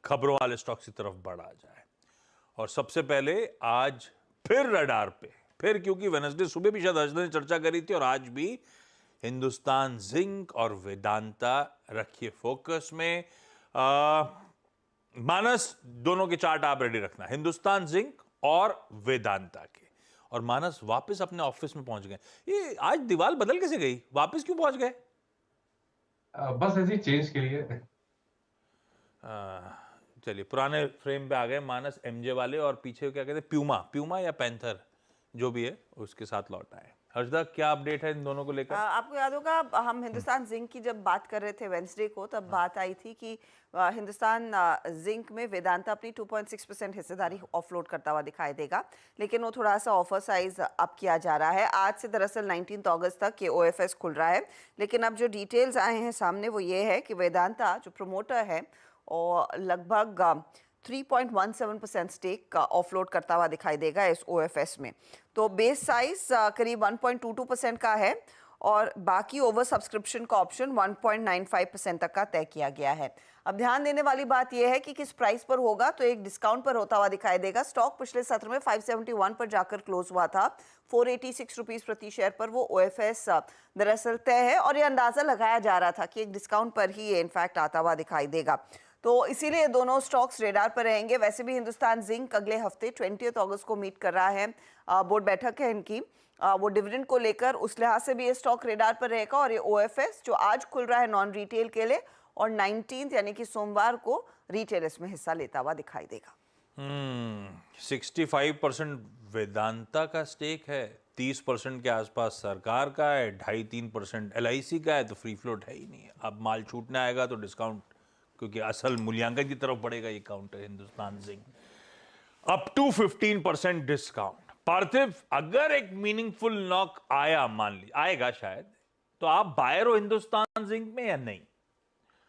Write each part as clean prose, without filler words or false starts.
खबरों वाले स्टॉक्स की तरफ बढ़ा जाए। और सबसे पहले आज फिर रडार पे, फिर क्योंकि वेडनेसडे सुबह भी शायद हर्षद ने चर्चा करी थी और आज भी हिंदुस्तान जिंक और वेदांता रखिए फोकस में। मानस दोनों के चार्ट आप रेडी रखना, हिंदुस्तान जिंक और वेदांता के। और मानस वापस अपने ऑफिस में पहुंच गए। ये आज दीवार बदल कैसे गई, वापस क्यों पहुंच गए? बस ऐसे ही चेंज के लिए। चलिए पुराने फ्रेम पे आ गए मानस, एमजे वाले, और पीछे क्या कहते हैं, प्यूमा, प्यूमा या पैंथर जो भी है उसके साथ लौट आए। हर्षदा क्या अपडेट है इन दोनों को लेकर? आपको याद होगा हम हिंदुस्तान जिंक की जब बात कर रहे थे वेंसडे को, तब बात आई थी कि हिंदुस्तान जिंक में वेदांता अपनी 2.6% हिस्सेदारी ऑफलोड करता हुआ दिखाई देगा, लेकिन वो थोड़ा सा ऑफर साइज अप किया जा रहा है। आज से दरअसल 19 अगस्त तक ये ओएफएस खुल रहा है, लेकिन अब जो डिटेल्स आए हैं सामने वो ये है कि वेदांता जो प्रमोटर है और लगभग 3.17% स्टेक ऑफलोड करता हुआ दिखाई देगा इस ओएफएस में। तो बेस साइज करीब 1.22% का है और बाकी ओवर सब्सक्रिप्शन का ऑप्शन 1.95% तक का तय किया गया है। अब ध्यान देने वाली बात यह है कि किस प्राइस पर होगा, तो एक डिस्काउंट पर होता हुआ दिखाई देगा। स्टॉक पिछले सत्र में 571 पर जाकर क्लोज हुआ था। 486 रुपीज प्रति शेयर पर वो ओएफएस दरअसल तय है और ये अंदाजा लगाया जा रहा था कि एक डिस्काउंट पर ही ये इनफैक्ट आता हुआ दिखाई देगा, तो इसीलिए दोनों स्टॉक्स रेडार पर रहेंगे। वैसे भी हिंदुस्तान जिंक अगले हफ्ते 20 अगस्त को मीट कर रहा है, बोर्ड बैठक है इनकी, वो डिविडेंड को लेकर, उस लिहाज से भी ये स्टॉक रेडार पर रहेगा। और ये ओएफएस जो आज खुल रहा है नॉन रिटेल के लिए, और 19 यानी कि सोमवार को रिटेल इसमें हिस्सा लेता हुआ दिखाई देगा। 65% वेदांता का स्टेक है, 30% के आसपास सरकार का है, 2.5-3% LIC का है, तो फ्री फ्लोट है ही नहीं। अब माल छूटने आएगा तो डिस्काउंट, क्योंकि असल मूल्यांकन की तरफ बढ़ेगा ये counter Hindustan zinc, up to 15% discount. Parthiv, अगर एक मीनिंगफुल नॉक आया, मान ली आएगा शायद, तो आप बायर हो हिंदुस्तान जिंक में या नहीं?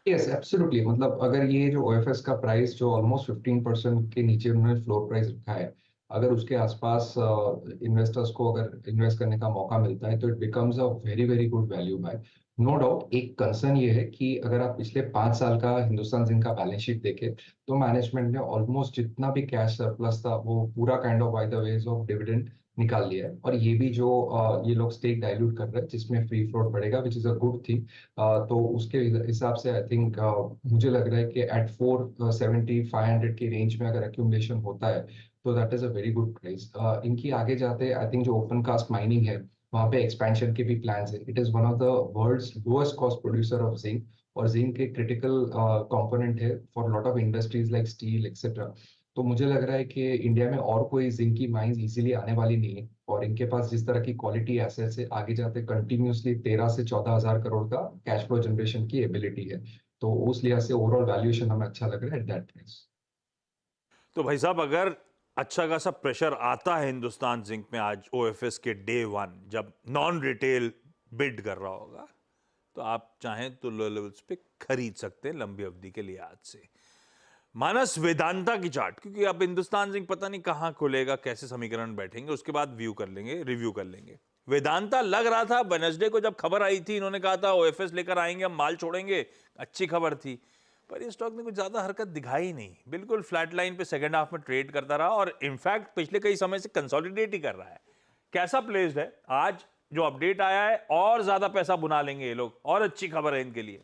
यस एब्सोल्युटली, मतलब अगर ये जो ओएफएस का प्राइस जो ऑलमोस्ट 15% के नीचे उन्होंने फ्लोर प्राइस रखा है, अगर उसके आसपास इन्वेस्टर्स को अगर इन्वेस्ट करने का मौका मिलता है तो it becomes a very very good value buy. No doubt एक कंसर्न ये है कि अगर आप पिछले 5 साल का हिंदुस्तान जिंक का बैलेंस शीट देखें तो मैनेजमेंट ने ऑलमोस्ट जितना भी कैश सरप्लस था वो पूरा kind of by the ways of dividend निकाल लिया है। और ये भी जो ये लोग स्टेक डाइल्यूट कर रहे हैं जिसमें फ्री फ्लोट बढ़ेगा, which is a good thing. तो उसके हिसाब से आई थिंक मुझे लग रहा है कि एट 470-500 के रेंज में अगर एक्यूमुलेशन होता है तो that is a very good price. इनकी आगे जाते आई थिंक जो ओपन कास्ट माइनिंग है वहाँ पे एक्सपेंशन के भी प्लान्स है। It is one of the world's lowest cost producer of zinc, और जिंक एक क्रिटिकल कंपोनेंट है for lot of industries like steel etcetera. तो मुझे लग रहा है कि इंडिया में और कोई जिंक की माइंस इजीली आने वाली नहीं है, और इनके पास जिस तरह की क्वालिटी एसेट्स है आगे जाते कंटिन्यूसली 13 से 14 हजार करोड़ का कैश फ्लो जनरेशन की एबिलिटी है। तो उस लिहाज से ओवरऑल वैल्यूएशन हमें अच्छा लग रहा है एट दैट प्राइस। तो भाई साहब, अगर अच्छा खासा प्रेशर आता है हिंदुस्तान जिंक में आज ओएफएस के डे 1 जब नॉन रिटेल बिड कर रहा होगा, तो आप चाहें तो लो लेवल्स पे खरीद सकते हैं लंबी अवधि के लिए आज से। मानस, वेदांता की चार्ट, क्योंकि अब हिंदुस्तान जिंक पता नहीं कहां खुलेगा, कैसे समीकरण बैठेंगे, उसके बाद व्यू कर लेंगे, रिव्यू कर लेंगे। वेदांता लग रहा था वेडनेसडे को जब खबर आई थी, इन्होंने कहा था ओएफएस लेकर आएंगे, हम माल छोड़ेंगे, अच्छी खबर थी, पर इस स्टॉक ने कुछ ज्यादा हरकत दिखाई नहीं, बिल्कुल फ्लैट लाइन पे सेकंड हाफ में ट्रेड करता रहा और इनफैक्ट पिछले कई समय से कंसोलिडेट ही कर रहा है। कैसा प्लेस्ड है? आज जो अपडेट आया है और ज्यादा पैसा बुना लेंगे ये लोग, और अच्छी खबर है इनके लिए।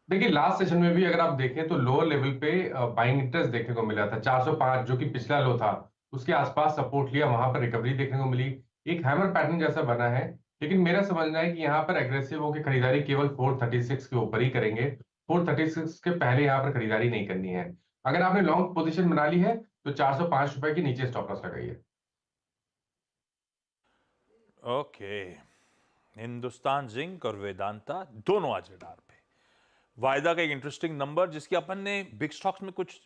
देखिए लास्ट सेशन में भी अगर आप देखें तो लोअर लेवल पे बाइंग इंटरेस्ट देखने को मिला था 405, जो कि पिछला लो था, उसके आसपास सपोर्ट लिया, वहां पर रिकवरी देखने को मिली, एक हैमर पैटर्न जैसा बना है। लेकिन मेरा समझना है कि यहाँ पर एग्रेसिव होकर खरीदारी केवल 436 के ऊपर ही करेंगे। 436 के पहले यहाँ पर खरीदारी नहीं करनी है। अगर आपने लॉन्ग पोजीशन बना ली है तो 405 रुपए के नीचे स्टॉप लॉस लगाइए। ओके, हिंदुस्तान जिंक और वेदांता दोनों आज रडार पे। वायदा का एक इंटरेस्टिंग नंबर जिसकी अपन ने बिग स्टॉक्स में कुछ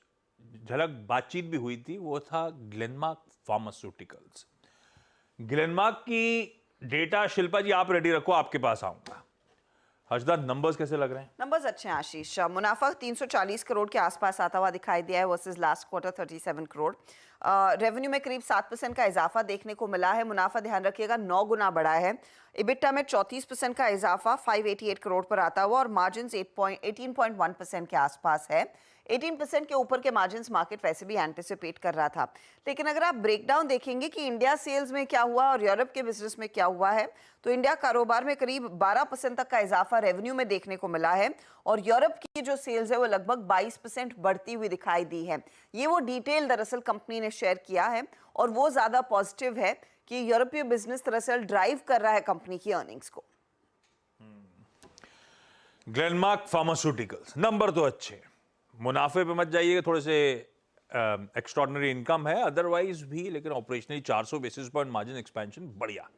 झलक बातचीत भी हुई थी, वो था ग्लेनमार्क फार्मास्यूटिकल्स। ग्लेनमार्क की डेटा शिल्पा जी आप रेडी रखो, आपके पास आऊंगा। हर्षदा, नंबर्स कैसे लग रहे हैं? नंबर्स अच्छे हैं आशीष। मुनाफा 340 करोड़ के आसपास आता हुआ दिखाई दिया है versus last quarter 37 crore. Revenue में करीब 7% का इजाफा देखने को मिला है। मुनाफा ध्यान रखिएगा 9 गुना बढ़ा है। इबिटा में 34% का इजाफा 588 करोड़ पर आता हुआ और मार्जिन 18.1% के आसपास है। 18% के ऊपर के मार्जिन्स मार्केट वैसे भी एंटिसिपेट कर रहा था। लेकिन अगर आप ब्रेकडाउन देखेंगे कि इंडिया सेल्स में क्या हुआ और यूरोप के बिजनेस में क्या हुआ है, तो इंडिया कारोबार में करीब 12% तक का इजाफा रेवेन्यू में देखने को मिला है और यूरोप की जो सेल्स है वो लगभग 22% बढ़ती हुई दिखाई दी है। ये वो डिटेल दरअसल कंपनी ने शेयर किया है और वो ज्यादा पॉजिटिव है कि यूरोपीय बिजनेस दरअसल ड्राइव कर रहा है कंपनी की अर्निंग्स को। ग्लेनमार्क फार्मास्यूटिकल्स नंबर तो अच्छे, मुनाफे पे मत जाइएगा, थोड़े से एक्स्ट्रॉर्डिनरी इनकम है अदरवाइज भी, लेकिन operationally 400 basis point margin expansion बढ़िया।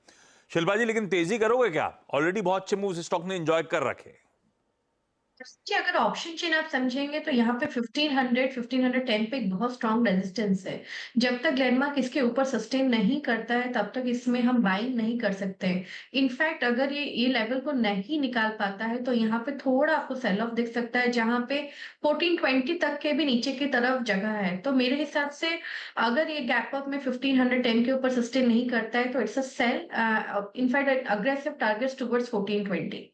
शिल्पा जी लेकिन तेजी करोगे क्या? ऑलरेडी बहुत अच्छे मूव्स स्टॉक ने एंजॉय कर रखे। जी, अगर ऑप्शन चेन आप समझेंगे तो यहाँ पे 1510 पे एक बहुत स्ट्रॉन्ग रेजिस्टेंस है। जब तक ग्लेनमार्क इसके ऊपर सस्टेन नहीं करता है तब तक इसमें हम बाइंग नहीं कर सकते। इनफैक्ट अगर ये लेवल को नहीं निकाल पाता है तो यहाँ पे थोड़ा आपको सेल ऑफ दिख सकता है, जहाँ पे 1420 तक के भी नीचे की तरफ जगह है। तो मेरे हिसाब से अगर ये गैप अप में 1510 के ऊपर सस्टेन नहीं करता है तो it's a sell, in fact aggressive targets towards 1420।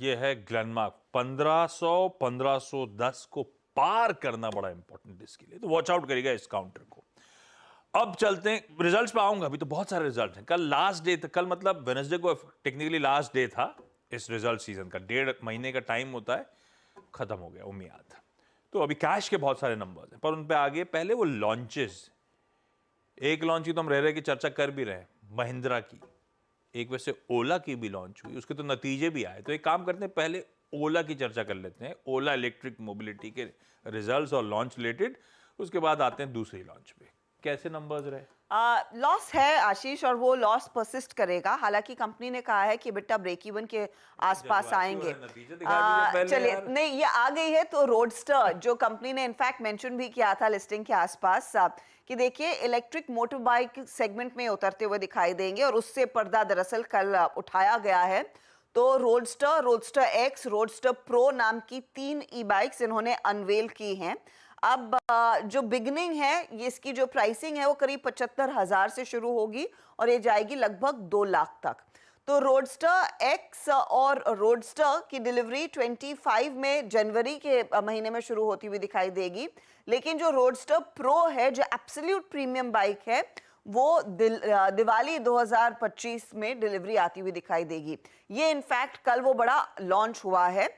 ये है ग्लेनमार्क 1510 को पार करना बड़ा इंपॉर्टेंट इसके लिए, तो वॉच आउट करिएगा इस काउंटर को। अब चलते हैं रिजल्ट्स पे आऊंगा, अभी तो बहुत सारे रिजल्ट हैं। कल लास्ट डे था, कल मतलब वेडनेसडे को टेक्निकली लास्ट डे था इस रिजल्ट सीजन का। 1.5 महीने का टाइम होता है, खत्म हो गया उम्मीद। तो अभी कैश के बहुत सारे नंबर्स हैं पर उन पे आगे पहले वो लॉन्चेस। एक लॉन्च की तो हम रह रहे की चर्चा कर भी रहे हैं, महिंद्रा की, एक वैसे ओला की भी लॉन्च हुई, उसके तो नतीजे भी आए। तो एक काम करते हैं, पहले ओला की चर्चा कर लेते हैं, ओला इलेक्ट्रिक मोबिलिटी के रिजल्ट्स और लॉन्च रिलेटेड, उसके बाद आते हैं दूसरी लॉन्च पे। कैसे नंबर्स रहे? लॉस है आशीष और वो लॉस परसिस्ट करेगा। हालांकि कंपनी ने कहा है कि बिट्टा ब्रेक इवन के आसपास आएंगे। चलिए नहीं, ये आ गई है तो रोडस्टर जो कंपनी ने इनफैक्ट मेंशन भी किया था लिस्टिंग के आसपास कि देखिए इलेक्ट्रिक मोटर बाइक सेगमेंट में उतरते हुए दिखाई देंगे और उससे पर्दा दरअसल कल उठाया गया है। तो roadster, roadster x, roadster pro नाम की 3 ई बाइक्स इन्होंने अनवेल की हैं। अब जो बिगनिंग है ये इसकी जो प्राइसिंग है वो करीब 75,000 से शुरू होगी और ये जाएगी लगभग 2 लाख तक। तो रोडस्टर एक्स और रोडस्टर की डिलीवरी 25 में जनवरी के महीने में शुरू होती हुई दिखाई देगी, लेकिन जो रोडस्टर प्रो है जो एब्सोल्यूट प्रीमियम बाइक है वो दिवाली 2025 में डिलीवरी आती हुई दिखाई देगी। ये इनफैक्ट कल वो बड़ा लॉन्च हुआ है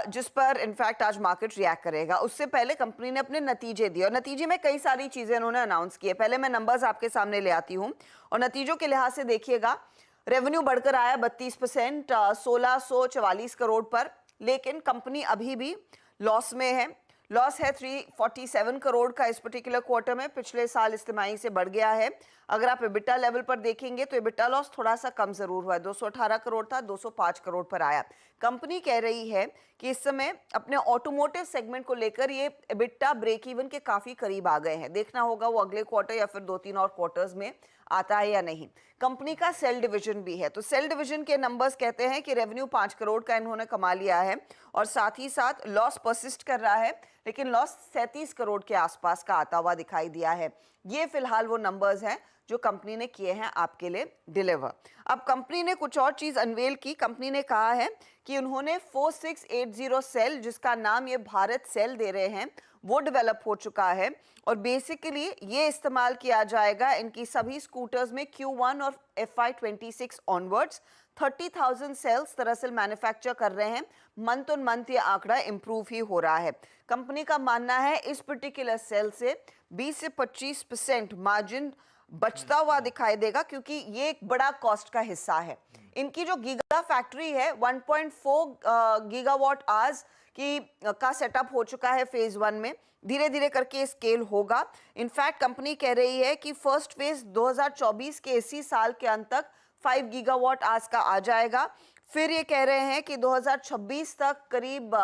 जिस पर इनफैक्ट आज मार्केट रिएक्ट करेगा। उससे पहले कंपनी ने अपने नतीजे दिए और नतीजे में कई सारी चीजें उन्होंने अनाउंस की है। पहले मैं नंबर्स आपके सामने ले आती हूं और नतीजों के लिहाज से देखिएगा, रेवेन्यू बढ़कर आया 32%, 1644 करोड़ पर, लेकिन कंपनी अभी भी लॉस में है। लॉस है 347 करोड़ का इस पर्टिकुलर क्वार्टर में, पिछले साल इस तिमाही से बढ़ गया है। अगर आप एबिटा लेवल पर देखेंगे तो एबिटा लॉस थोड़ा सा कम जरूर हुआ है, 218 करोड़ था 205 करोड़ पर आया। कंपनी कह रही है कि इस समय अपने ऑटोमोटिव सेगमेंट को लेकर ये एबिटा ब्रेक इवन के काफी करीब आ गए हैं। देखना होगा वो अगले क्वार्टर या फिर 2-3 और क्वार्टर्स में आता है या नहीं। कंपनी का सेल डिवीजन भी है, तो सेल डिवीजन के नंबर्स कहते हैं कि रेवेन्यू 5 करोड़ का इन्होंने कमा लिया है और साथ ही साथ लॉस परसिस्ट कर रहा है, लेकिन लॉस 37 करोड़ के आसपास का आता हुआ दिखाई दिया है। ये फिलहाल वो नंबर्स हैं जो कंपनी ने किए हैं आपके लिए डिलीवर। अब कंपनी ने कुछ और चीज अनवेल की। कंपनी ने कहा है कि उन्होंने 4680 सेल, जिसका नाम ये भारत सेल दे रहे हैं, वो डेवलप हो चुका है और बेसिकली ये इस्तेमाल किया जाएगा इनकी सभी स्कूटर्स में Q1 और FY26 ऑनवर्ड्स। 30,000 सेल्स दरअसल मैन्युफैक्चर कर रहे हैं। मंथ ऑन मंथ ये आंकड़ा इंप्रूव ही हो रहा है। कंपनी का मानना है इस पर्टिकुलर सेल से 20 से 25% मार्जिन बचता हुआ दिखाई देगा, क्योंकि ये एक बड़ा कॉस्ट का हिस्सा है। इनकी जो गीगा फैक्ट्री है 1.4 गीगावाट आवर्स की का सेटअप हो चुका है फेज 1 में। धीरे धीरे करके स्केल होगा। इनफैक्ट कंपनी कह रही है कि फर्स्ट फेज 2024 के इसी साल के अंत तक 5 गीगावाट आवर्स का आ जाएगा। फिर ये कह रहे हैं कि 2026 तक करीब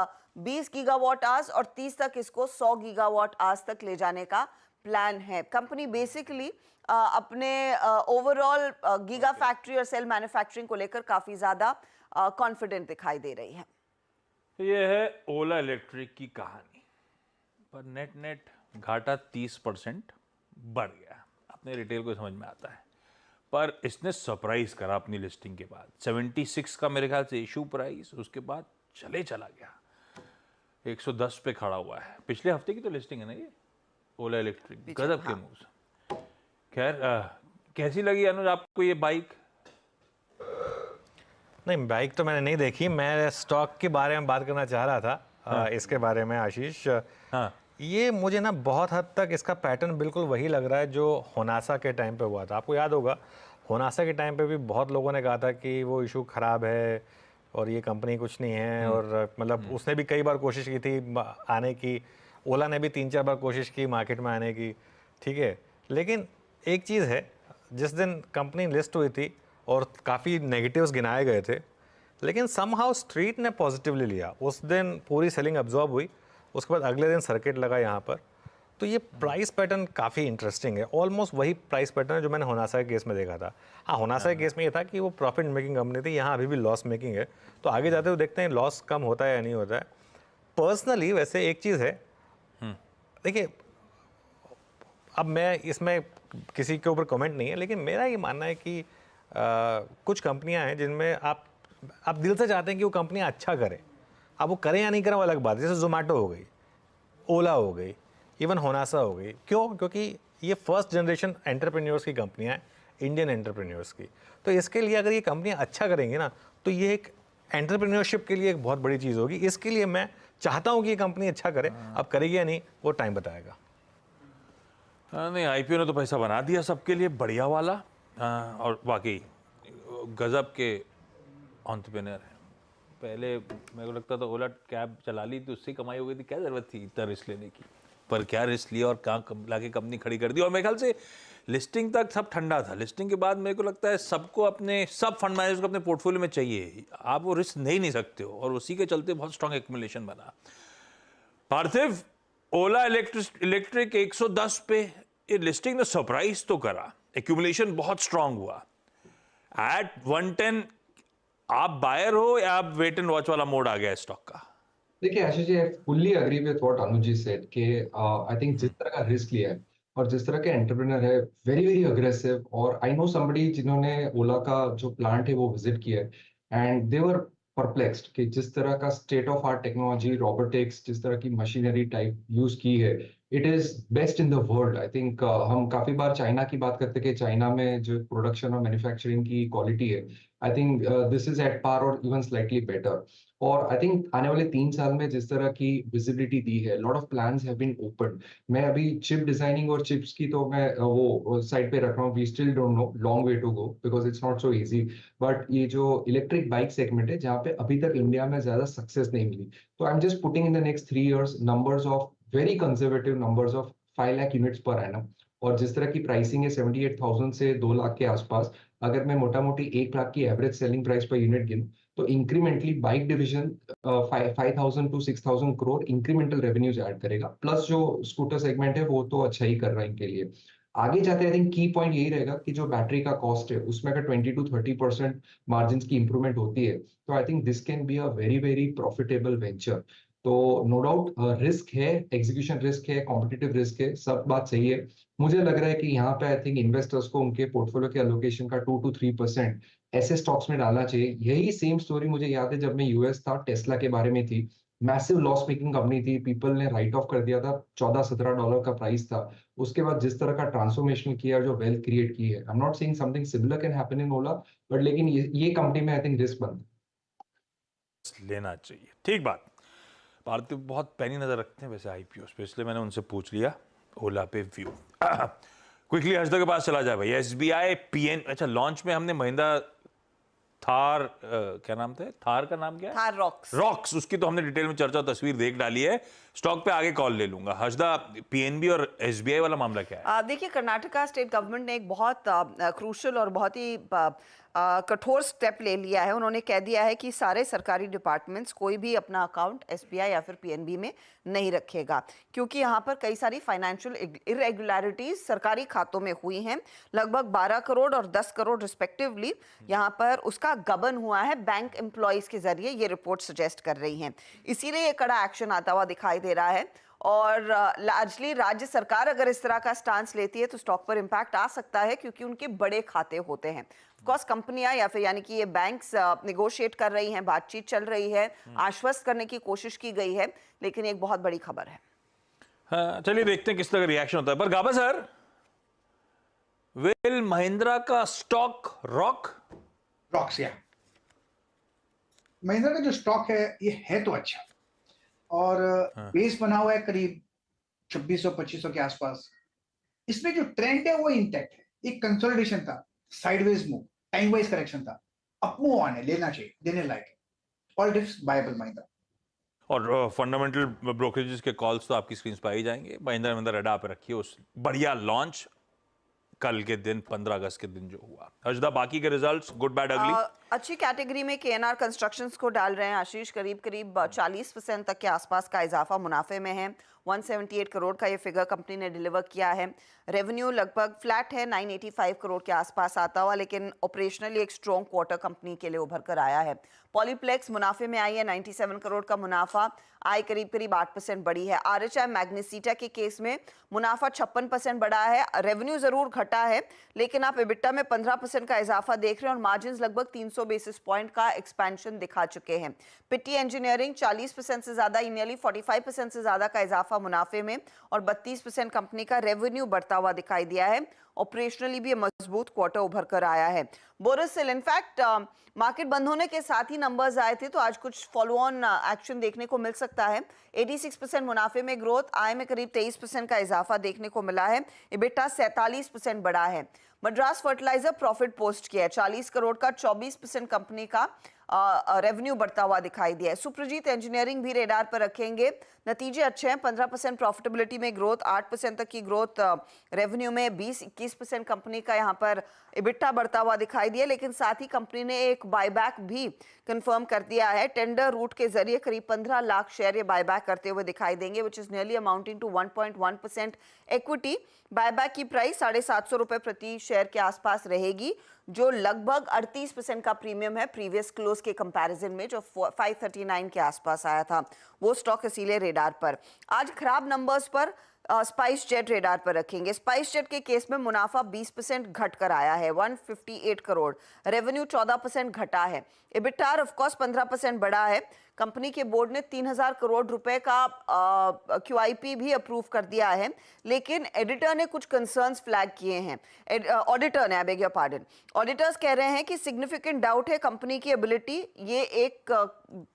20 गीगावाट आवर्स और 30 तक इसको 100 गीगावाट आवर्स तक ले जाने का प्लान है। कंपनी बेसिकली अपने ओवरऑल गीगा फैक्ट्री और सेल मैन्युफैक्चरिंग को लेकर काफी ज्यादा कॉन्फिडेंट दिखाई दे रही है। ये है ओला इलेक्ट्रिक की कहानी। पर नेट नेट घाटा 30% बढ़ गया, अपने रिटेल को समझ में आता है। पर इसने सरप्राइज करा अपनी लिस्टिंग के बाद, 76 का मेरे ख्याल से इशू प्राइस, उसके बाद चला गया 110 पे खड़ा हुआ है। पिछले हफ्ते की तो लिस्टिंग है ना ये ओला इलेक्ट्रिक, गजब के मूव्स। खैर कैसी लगी अनुज आपको ये बाइक? नहीं, बाइक तो मैंने नहीं देखी, मैं स्टॉक के बारे में बात करना चाह रहा था। इसके बारे में आशीष, हाँ ये मुझे ना बहुत हद तक इसका पैटर्न बिल्कुल वही लग रहा है जो होनासा के टाइम पे हुआ था। आपको याद होगा होनासा के टाइम पे भी बहुत लोगों ने कहा था कि वो इशू ख़राब है और ये कंपनी कुछ नहीं है, और मतलब उसने भी कई बार कोशिश की थी आने की, ओला ने भी 3-4 बार कोशिश की मार्केट में आने की, ठीक है। लेकिन एक चीज़ है, जिस दिन कंपनी लिस्ट हुई थी और काफ़ी नेगेटिव्स गिनाए गए थे, लेकिन समहाउ स्ट्रीट ने पॉजिटिवली लिया। उस दिन पूरी सेलिंग अब्जॉर्ब हुई, उसके बाद अगले दिन सर्किट लगा यहाँ पर। तो ये प्राइस पैटर्न काफ़ी इंटरेस्टिंग है, ऑलमोस्ट वही प्राइस पैटर्न है जो मैंने होनासा के केस में देखा था। हाँ, होनासा के केस में ये था कि वो प्रॉफिट मेकिंग कंपनी थी, यहाँ अभी भी लॉस मेकिंग है। तो आगे जाते हुए देखते हैं लॉस कम होता है या नहीं होता है। पर्सनली वैसे एक चीज़ है, देखिए अब मैं इसमें किसी के ऊपर कमेंट नहीं है, लेकिन मेरा ये मानना है कि कुछ कंपनियां हैं जिनमें आप दिल से चाहते हैं कि वो कंपनियां अच्छा करें। अब वो करें या नहीं करें वो अलग बात है। जैसे जोमेटो हो गई, ओला हो गई, इवन होनासा हो गई। क्यों? क्योंकि ये फर्स्ट जनरेशन एंटरप्रेन्योर्स की कंपनियां हैं, इंडियन एंटरप्रेन्योर्स की। तो इसके लिए अगर ये कंपनियां अच्छा करेंगी ना, तो ये एक एंटरप्रेन्योरशिप के लिए एक बहुत बड़ी चीज़ होगी। इसके लिए मैं चाहता हूँ कि ये कंपनी अच्छा करे। अब करेगी या नहीं वो टाइम बताएगा। नहीं, आईपीओ ने तो पैसा बना दिया सबके लिए, बढ़िया वाला। और वाकई गजब के एंटरप्रेन्योर है। पहले मेरे को लगता था ओला कैब चला ली तो उससे कमाई हो गई थी, क्या ज़रूरत थी इतना रिस्क लेने की। पर क्या रिस्क लिया और कहाँ लाके कंपनी खड़ी कर दी। और मेरे ख्याल से लिस्टिंग तक सब ठंडा था, लिस्टिंग के बाद मेरे को लगता है सबको अपने सब फंड मैनेजर्स को अपने पोर्टफोलियो में चाहिए। आप वो रिस्क नहीं सकते हो, और उसी के चलते बहुत स्ट्रॉन्ग एक्यूमुलेशन बना। पार्थिव, ओला इलेक्ट्रिक 110 पे ये लिस्टिंग ने सरप्राइज तो करा, एक्यूमुलेशन बहुत स्ट्रांग हुआ। एट 110 आप बायर हो या आप वेट एंड वॉच वाला मोड आ गया स्टॉक का? देखिए Ashish ji, I fully agree with what Anuj ji said कि आई थिंक जिस तरह का रिस्क लिया है और जिस तरह के एंटरप्रेन्योर है, वेरी वेरी अग्रेसिव। और आई नो समबडी जिन्होंने ओला का जो प्लांट है वो विजिट किया है, एंड दे वर परप्लेक्स्ड कि जिस तरह का state of art technology, robotics, जिस तरह की मशीनरी टाइप यूज की है, it is best in the world. I think हम काफी बार चाइना की बात करते हैं कि चाइना में जो प्रोडक्शन और मैन्युफैक्चरिंग की क्वालिटी है, I think this is at par और इवन स्लाइटली बेटर। और आई थिंक आने वाले 3 साल में जिस तरह की विजिबिलिटी दी है, lot of plans have been open. मैं अभी चिप डिजाइनिंग और चिप्स की तो मैं वो साइड पे रख रहा हूँ। We still don't know, long way to go because it's not so easy. But ये जो इलेक्ट्रिक बाइक सेगमेंट है जहाँ पे अभी तक इंडिया में ज्यादा सक्सेस नहीं मिली, तो I am just putting in the next 3 years numbers of very conservative numbers of 5 lakh units per annum. और जिस तरह की प्राइसिंग है 78,000 से 2 लाख के आसपास, अगर मैं मोटा मोटी 1 लाख की average selling price per unit गिनूं, तो incrementally bike division 5,000 to 6,000 crore incremental revenues add करेगा। प्लस जो स्कूटर सेगमेंट है वो तो अच्छा ही कर रहा है इनके लिए। आगे जाते आई थिंक की पॉइंट यही रहेगा कि जो बैटरी का कॉस्ट है उसमें अगर 20 to 30% मार्जिन की इंप्रूवमेंट होती है, तो आई think this can be a very very profitable venture. तो नो डाउट रिस्क है, एग्जीक्यूशन रिस्क है, कॉम्पिटिटिव रिस्क है, सब बात सही है। मुझे लग रहा है कि यहाँ पे आई थिंक इन्वेस्टर्स को उनके पोर्टफोलियो के एलोकेशन का 2 to 3% ऐसे स्टॉक्स में डालना चाहिए। यही सेम स्टोरी मुझे याद है जब मैं यूएस था, टेस्ला के बारे में थी। मैसिव लॉस मेकिंग कंपनी थी, पीपल ने राइट ऑफ कर दिया था, $14-17 का प्राइस था। उसके बाद जिस तरह का ट्रांसफॉर्मेशन किया, जो वेल्थ क्रिएट की है, I am not saying something similar can happen in Ola, but लेकिन ये कंपनी में आई थिंक रिस्क बनता लेना चाहिए, ठीक बात। पार्थिव बहुत पैनी नजर रखते हैं वैसे आईपीओ पे, इसलिए मैंने उनसे पूछ लिया ओला पे व्यू। क्विकली हर्षदा के पास चला जाए भाई। एसबीआई पीएन, अच्छा लॉन्च में हमने महिंद्रा थार, क्या नाम था थार का नाम क्या है? थार रॉक्स। रॉक्स, उसकी तो हमने डिटेल में चर्चा तस्वीर देख डाली है। स्टॉक पे आगे कॉल ले लूंगा। हर्षदा, पीएनबी और एसबीआई वाला मामला क्या है? देखिए, कर्नाटका स्टेट गवर्नमेंट ने एक बहुत क्रूशल और बहुत ही कठोर स्टेप ले लिया है। उन्होंने कह दिया है कि सारे सरकारी डिपार्टमेंट्स कोई भी अपना अकाउंट एसबीआई या फिर पीएनबी में नहीं रखेगा, क्योंकि यहाँ पर कई सारी फाइनेंशियल इरेगुलरिटीज सरकारी खातों में हुई हैं। लगभग 12 करोड़ और 10 करोड़ रिस्पेक्टिवली यहाँ पर उसका गबन हुआ है बैंक एम्प्लॉयज के जरिए, ये रिपोर्ट सजेस्ट कर रही हैं। इसीलिए ये कड़ा एक्शन आता हुआ दिखाई दे रहा है। और लार्जली राज्य सरकार अगर इस तरह का स्टांस लेती है तो स्टॉक पर इम्पैक्ट आ सकता है, क्योंकि उनके बड़े खाते होते हैं। ऑफ कोर्स कंपनियां या फिर यानी कि ये बैंक्स निगोशिएट कर रही हैं, बातचीत चल रही है, आश्वस्त करने की कोशिश की गई है, लेकिन एक बहुत बड़ी खबर है। हाँ, चलिए देखते हैं किस तरह का रिएक्शन होता है। पर गाबा सर, विल महिंद्रा का स्टॉक रॉक्स या महिंद्रा का जो स्टॉक ये है तो अच्छा, और बेस बना हुआ है करीब 2600-2500 के आसपास। इसमें जो ट्रेंड है वो इंटैक्ट है। एक कंसोलिडेशन था, sideways move, time wise correction था, अप मूव ऑन है, लेना चाहिए, देने लायक। All dips buyable Mahindra. और फंडामेंटल ब्रोकरेजेस के कॉल्स तो आपकी स्क्रीन पर आ ही जाएंगे। महिंद्रा रडार पे रखिए उस बढ़िया लॉन्च कल के दिन 15 अगस्त के दिन जो हुआ। हर्षदा, बाकी के रिजल्ट्स गुड बैड अगली? अच्छी कैटेगरी में केएनआर कंस्ट्रक्शंस को डाल रहे हैं आशीष। करीब 40% तक के आसपास का इजाफा मुनाफे में है। 178 करोड़ का ये फिगर कंपनी ने डिलीवर किया है। रेवेन्यू लगभग फ्लैट है, 985 करोड़ के आसपास आता हुआ, लेकिन ऑपरेशनली एक स्ट्रॉन्ग क्वार्टर कंपनी के लिए उभर कर आया है। पॉलीप्लेक्स मुनाफे में आई है, 97 करोड़ का मुनाफा, आय करीब 8% बढ़ी है। आरएचआई मैग्नेसिटा के केस में मुनाफा 56% बढ़ा है। रेवेन्यू जरूर घटा है, लेकिन आप एबिटा में 15% का इजाफा देख रहे हैं और मार्जिन लगभग 300 बेसिस पॉइंट का एक्सपेंशन दिखा चुके हैं। पिट्टी इंजीनियरिंग 40% से ज्यादा, नियरली 45% से ज्यादा का इजाफा मुनाफे में, और 32% कंपनी का रेवेन्यू बढ़ता हुआ दिखाई दिया है। ऑपरेशनली भी मजबूत क्वार्टर उभर कर आया है। बोरोसिल, इनफैक्ट मार्केट बंद होने के साथ ही नंबर्स आए थे, तो आज कुछ फॉलो ऑन एक्शन देखने को मिल सकता है। 86% मुनाफे में ग्रोथ, आय में करीब 23% का इजाफा देखने को मिला है। इबिटा 47% बढ़ा है। मद्रास फर्टिलाइजर प्रॉफिट पोस्ट किया है, 40 करोड़ का, 24% कंपनी का रेवेन्यू बढ़ता हुआ दिखाई दिया है। सुप्रजीत इंजीनियरिंग भी रेडार पर रखेंगे, नतीजे अच्छे हैं। 15% प्रॉफिटेबिलिटी में ग्रोथ, 8% तक की ग्रोथ रेवेन्यू में, 20-21% कंपनी का यहाँ पर इबिटा बढ़ता हुआ दिखाई दिया। लेकिन साथ ही कंपनी ने एक बायबैक भी कंफर्म कर दिया है। टेंडर रूट के जरिए करीब 15 लाख शेयर ये बायबैक करते हुए दिखाई देंगे, which is nearly amounting to 1.1% equity. Buyback की प्राइस 750 रुपए प्रति शेयर के आसपास रहेगी, जो लगभग 38% का प्रीमियम है प्रीवियस क्लोज के कंपैरिजन में, जो 539 के आसपास आया था। वो स्टॉक इसीलिए रेडार पर। आज खराब नंबर्स पर स्पाइस जेट रेडार पर रखेंगे। स्पाइस जेट के केस में मुनाफा 20% घट कर आया है, 158 करोड़। रेवेन्यू 14% घटा है। इबिटार ऑफ कोर्स 15% बढ़ा है। कंपनी के बोर्ड ने 3000 करोड़ रुपए का QIP भी अप्रूव कर दिया है, लेकिन एडिटर ने कुछ कंसर्न्स फ्लैग किए हैं। ऑडिटर ने, I beg your pardon, auditors कह रहे हैं कि सिग्निफिकेंट डाउट है कंपनी की एबिलिटी, ये एक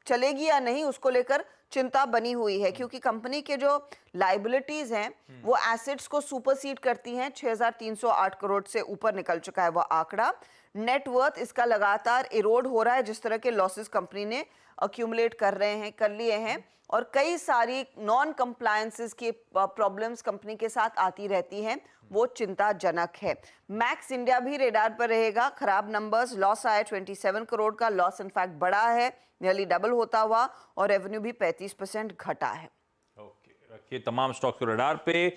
चलेगी या नहीं उसको लेकर चिंता बनी हुई है, क्योंकि कंपनी के जो लाइबिलिटीज हैं वो एसेट्स को सुपरसीड करती हैं। 6308 करोड़ से ऊपर निकल चुका है वो आंकड़ा। नेट वर्थ इसका लगातार इरोड हो रहा है, जिस तरह के लॉसेस कंपनी ने अक्यूमुलेट कर लिए हैं, और कई सारी नॉन कंप्लायंसेस की प्रॉब्लम्स कंपनी के साथ आती रहती हैं, वो चिंताजनक है। मैक्स इंडिया भी रेडार पर रहेगा। खराब नंबर्स, लॉस आया 27 करोड़ का, लॉस इनफैक्ट बढ़ा है, नियरली डबल होता हुआ, और रेवेन्यू भी 35% घटा है। ओके, रखिए तमाम स्टॉक्स को रेडार पे।